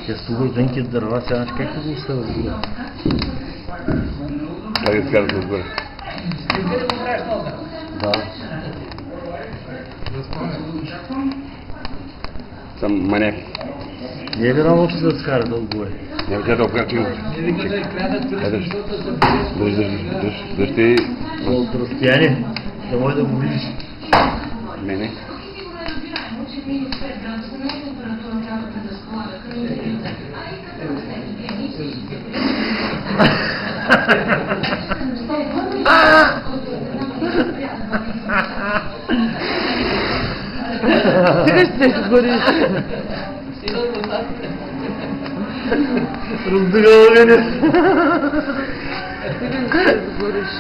Я слухай, денки дърва, сега как го оставя? Как изкарате отгоре? Да. Съм маняк. Не е ли работа да скара да отгоре? Няма тя да обкарчи. Държи. От разстояние, да може да го видиш. Мене. Сега ще се гориш. Раздъгава мене. Сега ще се гориш.